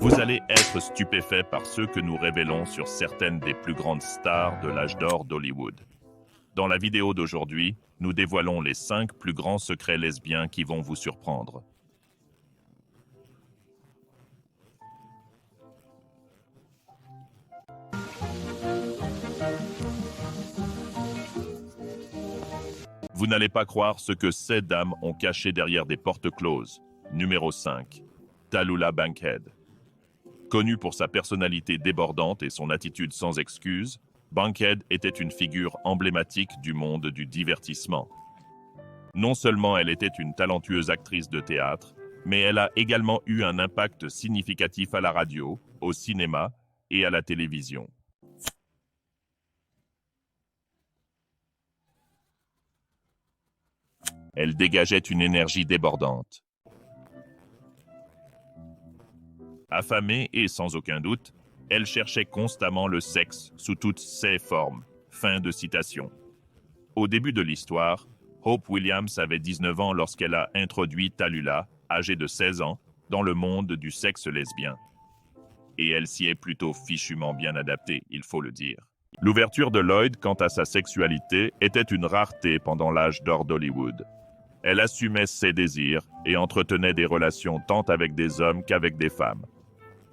Vous allez être stupéfait par ce que nous révélons sur certaines des plus grandes stars de l'âge d'or d'Hollywood. Dans la vidéo d'aujourd'hui, nous dévoilons les 5 plus grands secrets lesbiens qui vont vous surprendre. Vous n'allez pas croire ce que ces dames ont caché derrière des portes closes. Numéro 5. Tallulah Bankhead. Connue pour sa personnalité débordante et son attitude sans excuse, Bankhead était une figure emblématique du monde du divertissement. Non seulement elle était une talentueuse actrice de théâtre, mais elle a également eu un impact significatif à la radio, au cinéma et à la télévision. Elle dégageait une énergie débordante. Affamée et sans aucun doute, elle cherchait constamment le sexe sous toutes ses formes. Fin de citation. Au début de l'histoire, Hope Williams avait 19 ans lorsqu'elle a introduit Tallulah, âgée de 16 ans, dans le monde du sexe lesbien. Et elle s'y est plutôt fichument bien adaptée, il faut le dire. L'ouverture de Lloyd quant à sa sexualité était une rareté pendant l'âge d'or d'Hollywood. Elle assumait ses désirs et entretenait des relations tant avec des hommes qu'avec des femmes.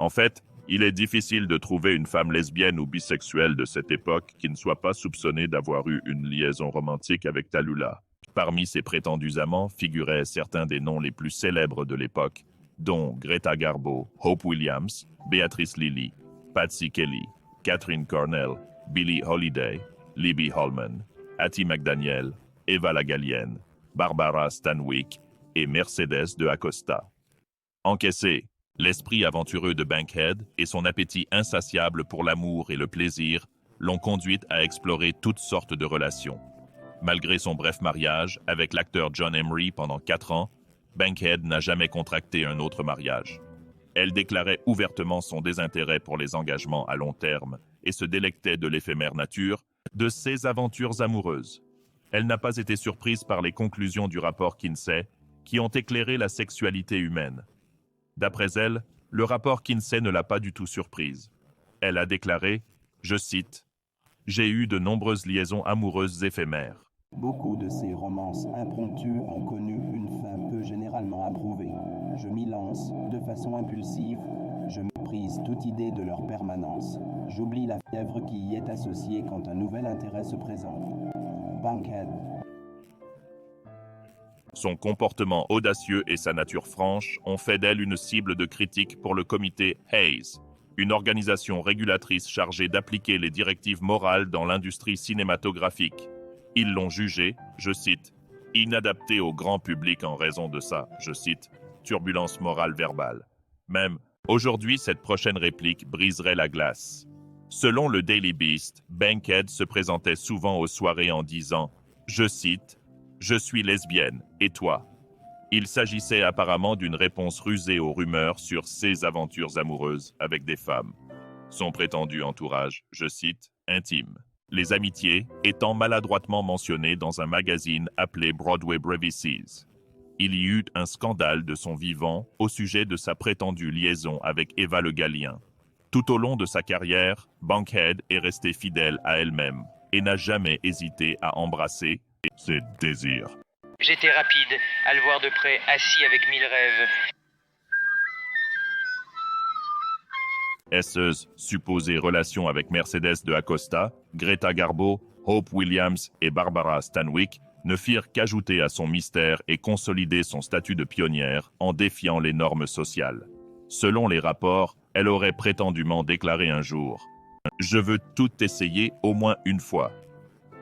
En fait, il est difficile de trouver une femme lesbienne ou bisexuelle de cette époque qui ne soit pas soupçonnée d'avoir eu une liaison romantique avec Tallulah. Parmi ses prétendus amants figuraient certains des noms les plus célèbres de l'époque, dont Greta Garbo, Hope Williams, Beatrice Lillie, Patsy Kelly, Catherine Cornell, Billie Holiday, Libby Holman, Hattie McDaniel, Eva la Gallienne, Barbara Stanwyck et Mercedes de Acosta. Encaissé, l'esprit aventureux de Bankhead et son appétit insatiable pour l'amour et le plaisir l'ont conduite à explorer toutes sortes de relations. Malgré son bref mariage avec l'acteur John Emery pendant 4 ans, Bankhead n'a jamais contracté un autre mariage. Elle déclarait ouvertement son désintérêt pour les engagements à long terme et se délectait de l'éphémère nature de ses aventures amoureuses. Elle n'a pas été surprise par les conclusions du rapport Kinsey qui ont éclairé la sexualité humaine. D'après elle, le rapport Kinsey ne l'a pas du tout surprise. Elle a déclaré, je cite, « J'ai eu de nombreuses liaisons amoureuses éphémères. Beaucoup de ces romances impromptues ont connu une fin peu généralement approuvée. Je m'y lance de façon impulsive. Je méprise toute idée de leur permanence. J'oublie la fièvre qui y est associée quand un nouvel intérêt se présente. » Bankhead. Son comportement audacieux et sa nature franche ont fait d'elle une cible de critiques pour le comité Hays, une organisation régulatrice chargée d'appliquer les directives morales dans l'industrie cinématographique. Ils l'ont jugée, je cite, « inadaptée au grand public en raison de sa, je cite, « turbulence morale verbale ». Même, aujourd'hui, cette prochaine réplique briserait la glace. Selon le Daily Beast, Bankhead se présentait souvent aux soirées en disant, je cite, « Je suis lesbienne, et toi ?» Il s'agissait apparemment d'une réponse rusée aux rumeurs sur ses aventures amoureuses avec des femmes. Son prétendu entourage, je cite, « intime ». Les amitiés étant maladroitement mentionnées dans un magazine appelé Broadway Brevices. Il y eut un scandale de son vivant au sujet de sa prétendue liaison avec Eva le Gallien. Tout au long de sa carrière, Bankhead est restée fidèle à elle-même et n'a jamais hésité à embrasser ses désirs. J'étais rapide, à le voir de près, assis avec 1000 rêves. Ses supposées relations avec Mercedes de Acosta, Greta Garbo, Hope Williams et Barbara Stanwyck ne firent qu'ajouter à son mystère et consolider son statut de pionnière en défiant les normes sociales. Selon les rapports, elle aurait prétendument déclaré un jour « Je veux tout essayer au moins une fois ».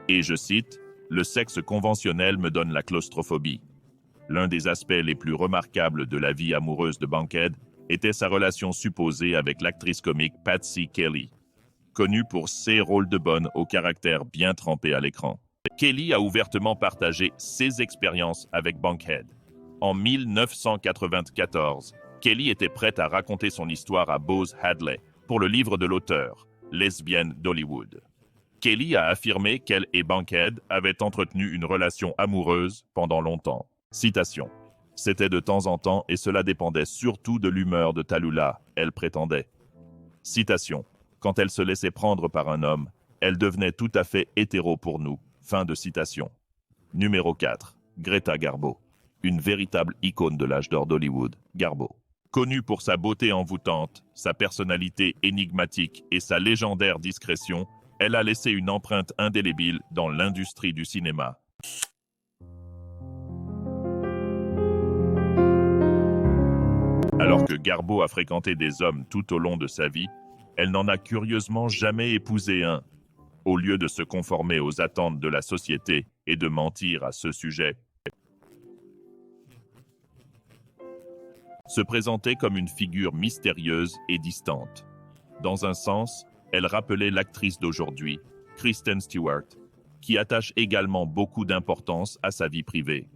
Et je cite, « Le sexe conventionnel me donne la claustrophobie ». L'un des aspects les plus remarquables de la vie amoureuse de Bankhead était sa relation supposée avec l'actrice comique Patsy Kelly, connue pour ses rôles de bonne au caractère bien trempé à l'écran. Kelly a ouvertement partagé ses expériences avec Bankhead. En 1994, Kelly était prête à raconter son histoire à Bose Hadley pour le livre de l'auteur, Lesbienne d'Hollywood. Kelly a affirmé qu'elle et Bankhead avaient entretenu une relation amoureuse pendant longtemps. Citation. C'était de temps en temps et cela dépendait surtout de l'humeur de Tallulah, elle prétendait. Citation. Quand elle se laissait prendre par un homme, elle devenait tout à fait hétéro pour nous. Fin de citation. Numéro 4. Greta Garbo. Une véritable icône de l'âge d'or d'Hollywood, Garbo. Connue pour sa beauté envoûtante, sa personnalité énigmatique et sa légendaire discrétion, elle a laissé une empreinte indélébile dans l'industrie du cinéma. Alors que Garbo a fréquenté des hommes tout au long de sa vie, elle n'en a curieusement jamais épousé un. Au lieu de se conformer aux attentes de la société et de mentir à ce sujet, se présenter comme une figure mystérieuse et distante. Dans un sens, elle rappelait l'actrice d'aujourd'hui, Kristen Stewart, qui attache également beaucoup d'importance à sa vie privée.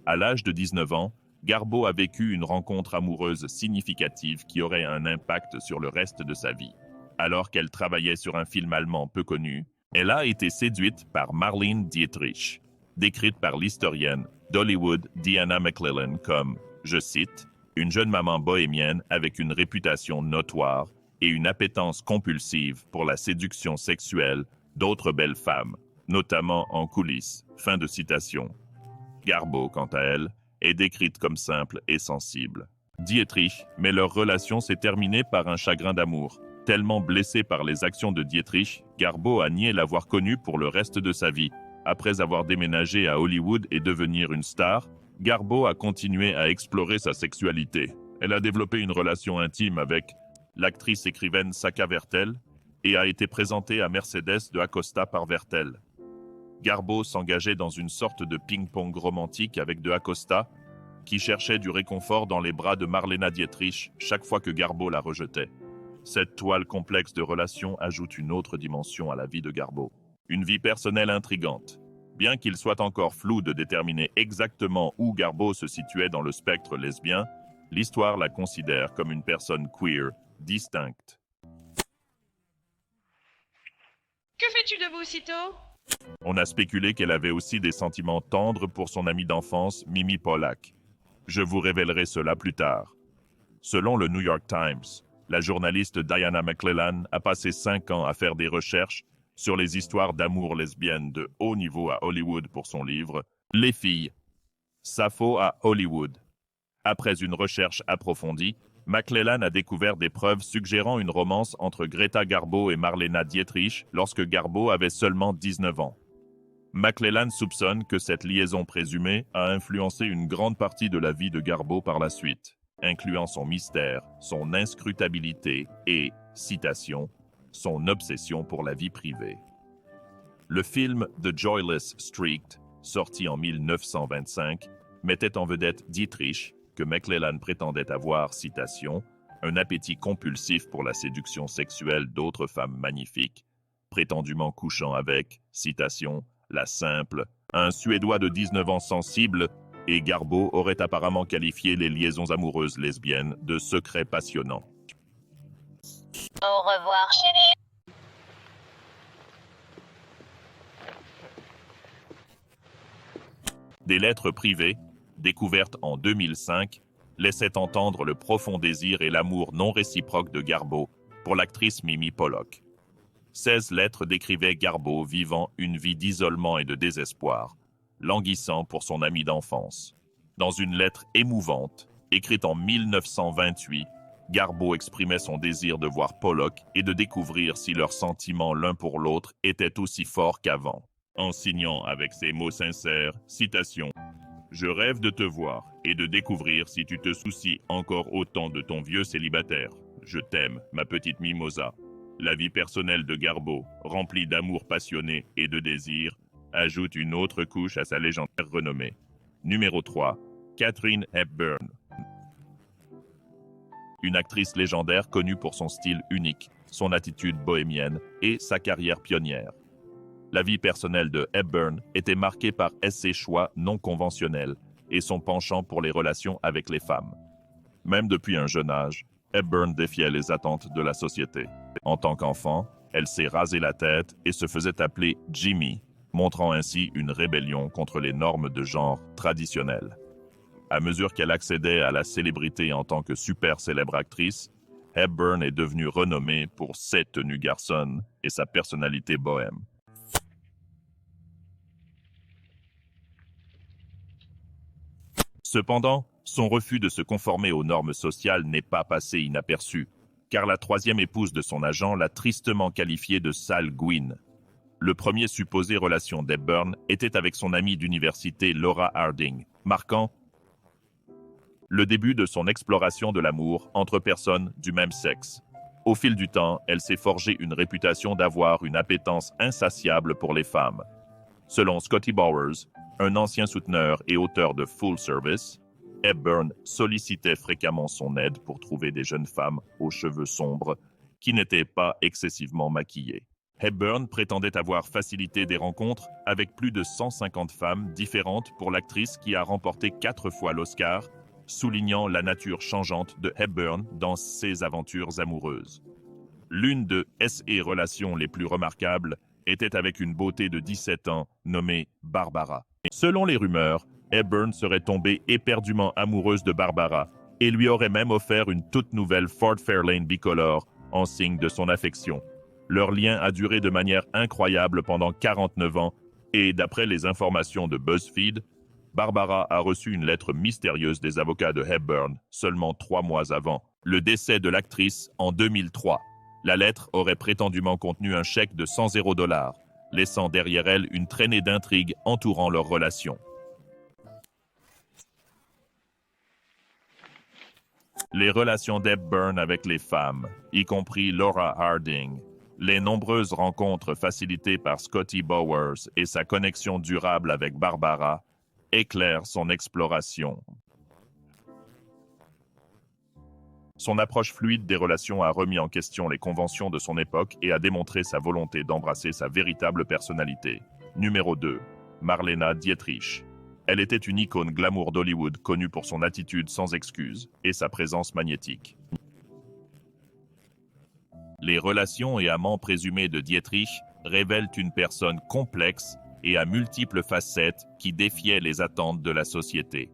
À l'âge de 19 ans, Garbo a vécu une rencontre amoureuse significative qui aurait un impact sur le reste de sa vie. Alors qu'elle travaillait sur un film allemand peu connu, elle a été séduite par Marlene Dietrich, décrite par l'historienne d'Hollywood Diana McClellan comme, je cite, une jeune maman bohémienne avec une réputation notoire et une appétence compulsive pour la séduction sexuelle d'autres belles femmes, notamment en coulisses. Fin de citation. Garbo, quant à elle, est décrite comme simple et sensible. Dietrich, mais leur relation s'est terminée par un chagrin d'amour. Tellement blessé par les actions de Dietrich, Garbo a nié l'avoir connue pour le reste de sa vie. Après avoir déménagé à Hollywood et devenir une star, Garbo a continué à explorer sa sexualité. Elle a développé une relation intime avec l'actrice écrivaine Saka Vertel et a été présentée à Mercedes de Acosta par Vertel. Garbo s'engageait dans une sorte de ping-pong romantique avec de Acosta, qui cherchait du réconfort dans les bras de Marlena Dietrich chaque fois que Garbo la rejetait. Cette toile complexe de relations ajoute une autre dimension à la vie de Garbo. Une vie personnelle intrigante. Bien qu'il soit encore flou de déterminer exactement où Garbo se situait dans le spectre lesbien, l'histoire la considère comme une personne queer, distincte. Que fais-tu debout sitôt ? On a spéculé qu'elle avait aussi des sentiments tendres pour son amie d'enfance, Mimi Pollack. Je vous révélerai cela plus tard. Selon le New York Times, la journaliste Diana McClellan a passé 5 ans à faire des recherches sur les histoires d'amour lesbiennes de haut niveau à Hollywood pour son livre « Les filles, Sappho à Hollywood ». Après une recherche approfondie, McClellan a découvert des preuves suggérant une romance entre Greta Garbo et Marlena Dietrich lorsque Garbo avait seulement 19 ans. McClellan soupçonne que cette liaison présumée a influencé une grande partie de la vie de Garbo par la suite, incluant son mystère, son inscrutabilité et, citation, son obsession pour la vie privée. Le film The Joyless Streak, sorti en 1925, mettait en vedette Dietrich, que McClellan prétendait avoir, citation, un appétit compulsif pour la séduction sexuelle d'autres femmes magnifiques, prétendument couchant avec, citation, la simple, un Suédois de 19 ans sensible, et Garbo aurait apparemment qualifié les liaisons amoureuses lesbiennes de secrets passionnants. Au revoir, chérie. Des lettres privées, découvertes en 2005, laissaient entendre le profond désir et l'amour non réciproque de Garbo pour l'actrice Mimi Pollock. 16 lettres décrivaient Garbo vivant une vie d'isolement et de désespoir, languissant pour son ami d'enfance. Dans une lettre émouvante, écrite en 1928, Garbo exprimait son désir de voir Pollock et de découvrir si leurs sentiments l'un pour l'autre étaient aussi forts qu'avant. En signant avec ces mots sincères, citation, « Je rêve de te voir et de découvrir si tu te soucies encore autant de ton vieux célibataire. Je t'aime, ma petite mimosa. » La vie personnelle de Garbo, remplie d'amour passionné et de désir, ajoute une autre couche à sa légendaire renommée. Numéro 3. Katharine Hepburn. Une actrice légendaire connue pour son style unique, son attitude bohémienne et sa carrière pionnière. La vie personnelle de Hepburn était marquée par ses choix non conventionnels et son penchant pour les relations avec les femmes. Même depuis un jeune âge, Hepburn défiait les attentes de la société. En tant qu'enfant, elle s'est rasé la tête et se faisait appeler Jimmy, montrant ainsi une rébellion contre les normes de genre traditionnelles. À mesure qu'elle accédait à la célébrité en tant que super célèbre actrice, Hepburn est devenue renommée pour ses tenues garçonnes et sa personnalité bohème. Cependant, son refus de se conformer aux normes sociales n'est pas passé inaperçu, car la troisième épouse de son agent l'a tristement qualifiée de sale gouine. Le premier supposé relation d'Hepburn était avec son amie d'université Laura Harding, marquant le début de son exploration de l'amour entre personnes du même sexe. Au fil du temps, elle s'est forgée une réputation d'avoir une appétence insatiable pour les femmes. Selon Scotty Bowers, un ancien souteneur et auteur de Full Service, Hepburn sollicitait fréquemment son aide pour trouver des jeunes femmes aux cheveux sombres qui n'étaient pas excessivement maquillées. Hepburn prétendait avoir facilité des rencontres avec plus de 150 femmes différentes pour l'actrice qui a remporté 4 fois l'Oscar, soulignant la nature changeante de Hepburn dans ses aventures amoureuses. L'une de ses relations les plus remarquables était avec une beauté de 17 ans nommée Barbara. Selon les rumeurs, Hepburn serait tombée éperdument amoureuse de Barbara et lui aurait même offert une toute nouvelle Ford Fairlane bicolore en signe de son affection. Leur lien a duré de manière incroyable pendant 49 ans et, d'après les informations de BuzzFeed, Barbara a reçu une lettre mystérieuse des avocats de Hepburn seulement 3 mois avant le décès de l'actrice en 2003. La lettre aurait prétendument contenu un chèque de 100 $, laissant derrière elle une traînée d'intrigues entourant leur relation. Les relations d'Hepburn avec les femmes, y compris Laura Harding, les nombreuses rencontres facilitées par Scotty Bowers et sa connexion durable avec Barbara éclairent son exploration. Son approche fluide des relations a remis en question les conventions de son époque et a démontré sa volonté d'embrasser sa véritable personnalité. Numéro 2. Marlena Dietrich. Elle était une icône glamour d'Hollywood connue pour son attitude sans excuse et sa présence magnétique. Les relations et amants présumés de Dietrich révèlent une personne complexe et à multiples facettes qui défiait les attentes de la société.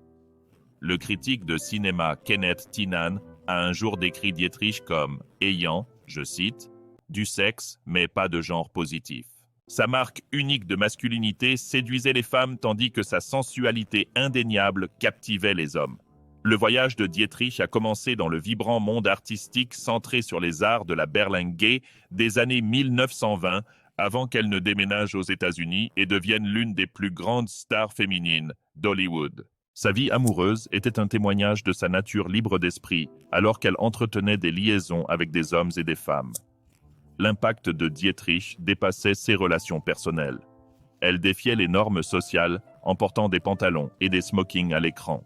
Le critique de cinéma Kenneth Tynan a un jour décrit Dietrich comme ayant, je cite, « du sexe, mais pas de genre positif ». Sa marque unique de masculinité séduisait les femmes tandis que sa sensualité indéniable captivait les hommes. Le voyage de Dietrich a commencé dans le vibrant monde artistique centré sur les arts de la berlingue gay des années 1920, avant qu'elle ne déménage aux États-Unis et devienne l'une des plus grandes stars féminines d'Hollywood. Sa vie amoureuse était un témoignage de sa nature libre d'esprit, alors qu'elle entretenait des liaisons avec des hommes et des femmes. L'impact de Dietrich dépassait ses relations personnelles. Elle défiait les normes sociales en portant des pantalons et des smokings à l'écran.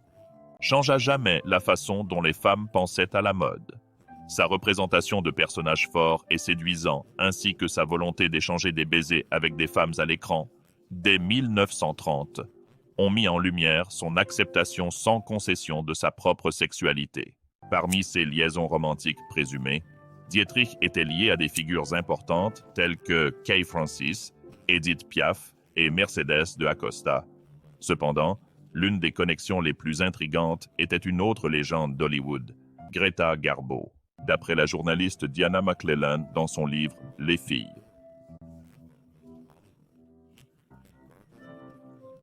Changea jamais la façon dont les femmes pensaient à la mode. Sa représentation de personnage fort et séduisant, ainsi que sa volonté d'échanger des baisers avec des femmes à l'écran, dès 1930, ont mis en lumière son acceptation sans concession de sa propre sexualité. Parmi ses liaisons romantiques présumées, Dietrich était lié à des figures importantes telles que Kay Francis, Edith Piaf et Mercedes de Acosta. Cependant, l'une des connexions les plus intrigantes était une autre légende d'Hollywood, Greta Garbo, d'après la journaliste Diana McClellan dans son livre « Les filles ».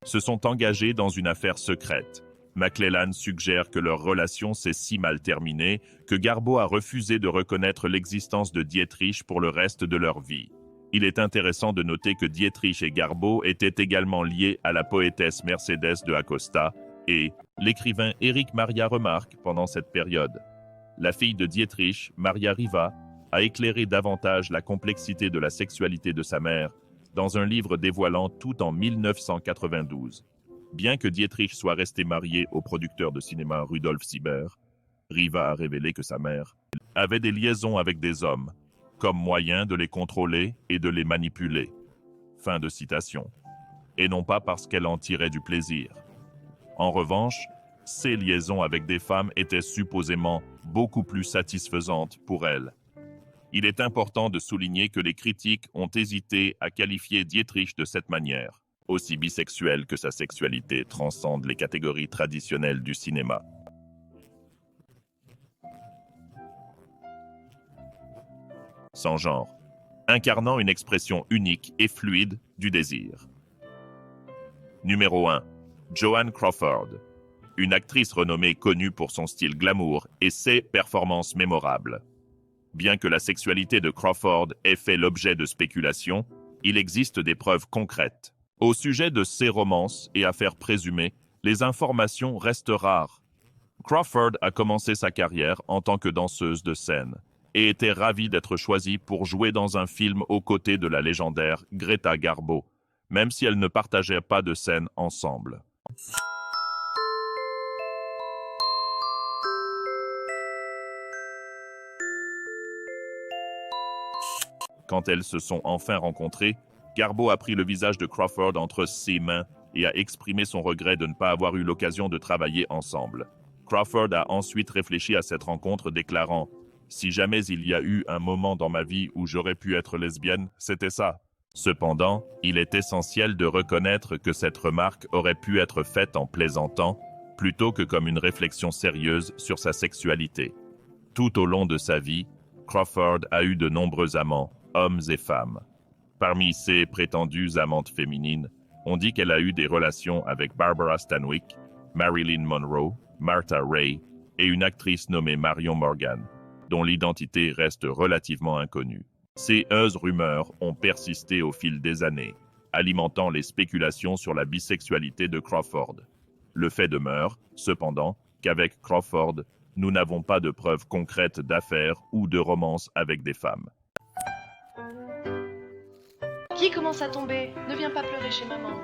Se sont engagés dans une affaire secrète. McClellan suggère que leur relation s'est si mal terminée que Garbo a refusé de reconnaître l'existence de Dietrich pour le reste de leur vie. Il est intéressant de noter que Dietrich et Garbo étaient également liés à la poétesse Mercedes de Acosta et l'écrivain Éric Maria Remarque pendant cette période. La fille de Dietrich, Maria Riva, a éclairé davantage la complexité de la sexualité de sa mère dans un livre dévoilant tout en 1992. Bien que Dietrich soit resté marié au producteur de cinéma Rudolf Sieber, Riva a révélé que sa mère avait des liaisons avec des hommes, comme moyen de les contrôler et de les manipuler. Fin de citation. Et non pas parce qu'elle en tirait du plaisir. En revanche, ces liaisons avec des femmes étaient supposément beaucoup plus satisfaisantes pour elle. Il est important de souligner que les critiques ont hésité à qualifier Dietrich de cette manière. aussi bisexuel que sa sexualité transcende les catégories traditionnelles du cinéma. Sans genre, incarnant une expression unique et fluide du désir. Numéro 1. Joan Crawford, une actrice renommée connue pour son style glamour et ses performances mémorables. Bien que la sexualité de Crawford ait fait l'objet de spéculations, il existe des preuves concrètes. Au sujet de ses romances et affaires présumées, les informations restent rares. Crawford a commencé sa carrière en tant que danseuse de scène et était ravie d'être choisie pour jouer dans un film aux côtés de la légendaire Greta Garbo, même si elles ne partageaient pas de scène ensemble. Quand elles se sont enfin rencontrées, Garbo a pris le visage de Crawford entre ses mains et a exprimé son regret de ne pas avoir eu l'occasion de travailler ensemble. Crawford a ensuite réfléchi à cette rencontre, déclarant « Si jamais il y a eu un moment dans ma vie où j'aurais pu être lesbienne, c'était ça ». Cependant, il est essentiel de reconnaître que cette remarque aurait pu être faite en plaisantant, plutôt que comme une réflexion sérieuse sur sa sexualité. Tout au long de sa vie, Crawford a eu de nombreux amants, hommes et femmes. Parmi ses prétendues amantes féminines, on dit qu'elle a eu des relations avec Barbara Stanwyck, Marilyn Monroe, Martha Ray et une actrice nommée Marion Morgan, dont l'identité reste relativement inconnue. Ces rumeurs ont persisté au fil des années, alimentant les spéculations sur la bisexualité de Crawford. Le fait demeure, cependant, qu'avec Crawford, nous n'avons pas de preuves concrètes d'affaires ou de romances avec des femmes. Qui commence à tomber? Ne viens pas pleurer chez maman.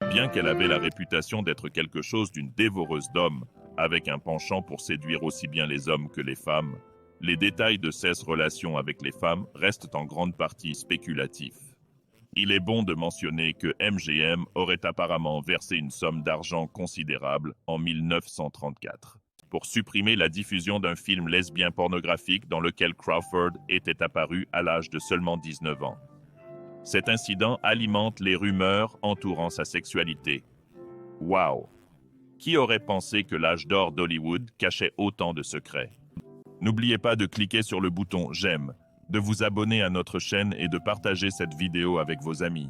Bien qu'elle avait la réputation d'être quelque chose d'une dévoreuse d'hommes, avec un penchant pour séduire aussi bien les hommes que les femmes, les détails de ces relations avec les femmes restent en grande partie spéculatifs. Il est bon de mentionner que MGM aurait apparemment versé une somme d'argent considérable en 1934 pour supprimer la diffusion d'un film lesbien pornographique dans lequel Crawford était apparu à l'âge de seulement 19 ans. Cet incident alimente les rumeurs entourant sa sexualité. Waouh! Qui aurait pensé que l'âge d'or d'Hollywood cachait autant de secrets? N'oubliez pas de cliquer sur le bouton « J'aime », de vous abonner à notre chaîne et de partager cette vidéo avec vos amis.